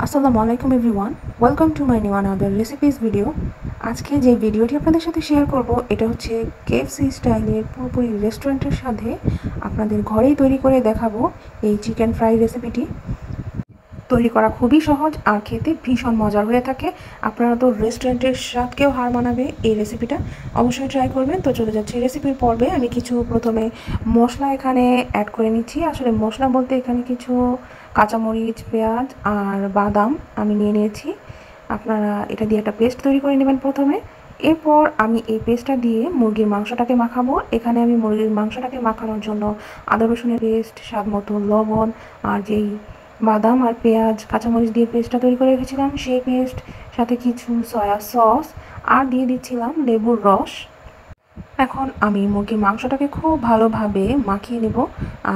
আসসালামু আলাইকুম everyone, welcome to my new another recipes video. আজকে যে ভিডিওটি আপনাদের সাথে শেয়ার করব এটা হচ্ছে কেএফসি স্টাইলের পুরোপুরি রেস্টুরেন্টের সাথে আপনাদের ঘরেই তৈরি করে দেখাবো এই চিকেন ফ্রাই রেসিপিটি। তৈরি করা খুবই সহজ আর খেতে ভীষণ মজার হয়ে থাকে। আপনারা তো রেস্টুরেন্টের স্বাদকেও হার মানাবে এই রেসিপিটা, অবশ্যই ট্রাই করবেন। তো চলে যাচ্ছি রেসিপির পর্বে। আমি কিছু প্রথমে মশলা এখানে অ্যাড করে নিচ্ছি। আসলে মশলা বলতে এখানে কিছু কাঁচামরিচ, পেঁয়াজ আর বাদাম আমি নিয়ে নিয়েছি। আপনারা এটা দিয়ে একটা পেস্ট তৈরি করে নেবেন প্রথমে। এরপর আমি এই পেস্টটা দিয়ে মুরগির মাংসটাকে মাখাবো। এখানে আমি মুরগির মাংসটাকে মাখানোর জন্য আদা রসুনের পেস্ট, স্বাদ মতো লবণ, আর যেই বাদাম আর পেঁয়াজ কাঁচামরিচ দিয়ে পেস্টটা তৈরি করে রেখেছিলাম সেই পেস্ট, সাথে কিছু সয়া সস আর দিয়ে দিচ্ছিলাম লেবুর রস। এখন আমি মুরগির মাংসটাকে খুব ভালোভাবে মাখিয়ে নেব।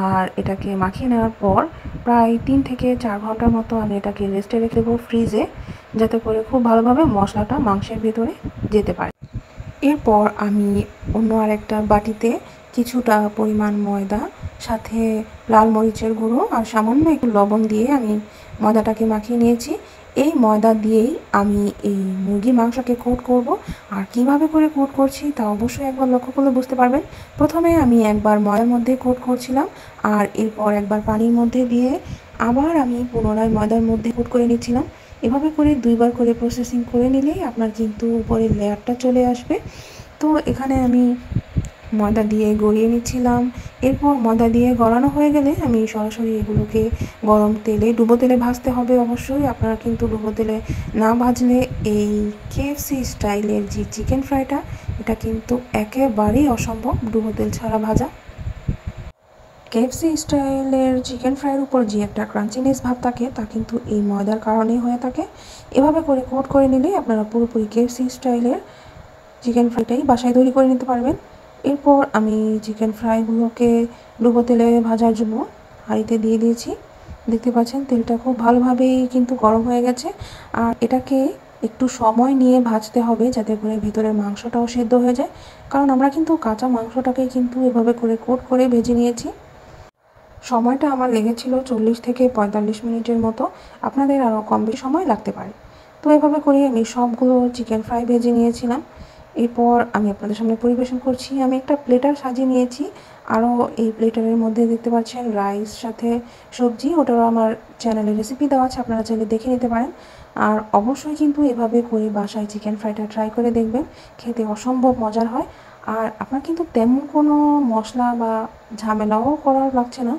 আর এটাকে মাখিয়ে নেওয়ার পর প্রায় 3 থেকে 4 ঘন্টার মতো আমি এটাকে রেস্টে রেখে দেবো ফ্রিজে, যাতে করে খুব ভালোভাবে মশলাটা মাংসের ভেতরে যেতে পারে। এরপর আমি অন্য আরেকটা বাটিতে কিছুটা পরিমাণ ময়দা, সাথে লাল মরিচের গুঁড়ো আর সামান্য একটু লবণ দিয়ে আমি ময়দাটাকে মাখিয়ে নিয়েছি। এই ময়দা দিয়েই আমি এই মুরগির মাংসকে কোট করব। আর কিভাবে করে কোট করছি তা অবশ্যই একবার লক্ষ্য করলে বুঝতে পারবেন। প্রথমে আমি একবার ময়দার মধ্যে কোট করছিলাম, আর এরপর একবার পানির মধ্যে দিয়ে আবার আমি পুনরায় ময়দার মধ্যে কোট করে নিচ্ছিলাম। এভাবে করে 2বার করে প্রসেসিং করে নিলেই আপনার কিন্তু উপরের লেয়ারটা চলে আসবে। তো এখানে আমি ময়দা দিয়ে গড়িয়ে নিচ্ছিলাম। এরপর ময়দা দিয়ে গড়ানো হয়ে গেলে আমি সরাসরি এগুলোকে গরম তেলে, ডুবো তেলে ভাজতে হবে অবশ্যই। আপনারা কিন্তু ডুবো তেলে না ভাজলে এই কেএফসি স্টাইলের যে চিকেন ফ্রাইটা, এটা কিন্তু একেবারেই অসম্ভব ডুবো তেল ছাড়া ভাজা। কেএফসি স্টাইলের চিকেন ফ্রাইয়ের উপর যে একটা ক্রাঞ্চিনেস ভাব থাকে তা কিন্তু এই ময়দার কারণেই হয়ে থাকে। এভাবে করে কোট করে নিলেই আপনারা পুরোপুরি কেএফসি স্টাইলের চিকেন ফ্রাইটাই বাসায় তৈরি করে নিতে পারবেন। এরপর আমি চিকেন ফ্রাইগুলোকে ডুবো তেলে ভাজার জন্য হাঁড়িতে দিয়ে দিয়েছি। দেখতে পাচ্ছেন তেলটা খুব ভালোভাবেই কিন্তু গরম হয়ে গেছে। আর এটাকে একটু সময় নিয়ে ভাজতে হবে, যাতে করে ভিতরের মাংসটাও সেদ্ধ হয়ে যায়। কারণ আমরা কিন্তু কাঁচা মাংসটাকে কিন্তু এভাবে করে কোট করে ভেজে নিয়েছি। সময়টা আমার লেগেছিল 40 থেকে 45 মিনিটের মতো। আপনাদের আরও কম বেশি সময় লাগতে পারে। তো এভাবে করে আমি সবগুলো চিকেন ফ্রাই ভেজে নিয়েছিলাম। এরপর আমি আপনাদের সামনে পরিবেশন করছি। আমি একটা প্লেটার সাজিয়ে নিয়েছি। আরও এই প্লেটারের মধ্যে দেখতে পাচ্ছেন রাইস, সাথে সবজি। ওটারও আমার চ্যানেলে রেসিপি দেওয়া আছে, আপনারা চাইলে দেখে নিতে পারেন। আর অবশ্যই কিন্তু এভাবে করে বাসায় চিকেন ফ্রাইটা ট্রাই করে দেখবেন, খেতে অসম্ভব মজার হয়। আর আপনার কিন্তু তেমন কোনো মশলা বা ঝামেলাও করার লাগছে না।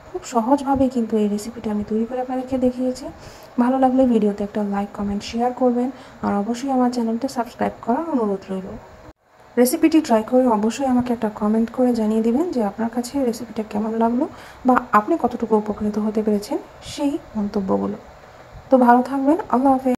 খুব সহজভাবে কিন্তু এই রেসিপিটা আমি তৈরি করে আপনাদেরকে দেখিয়েছি। ভালো লাগলে ভিডিওতে একটা লাইক, কমেন্ট, শেয়ার করবেন। আর অবশ্যই আমার চ্যানেলটা সাবস্ক্রাইব করার অনুরোধ রইল। রেসিপিটি ট্রাই করে অবশ্যই আমাকে একটা কমেন্ট করে জানিয়ে দিবেন যে আপনার কাছে রেসিপিটা কেমন লাগলো বা আপনি কতটুকু উপকৃত হতে পেরেছেন সেই মন্তব্যগুলো। তো ভালো থাকবেন। আল্লাহ হাফেজ।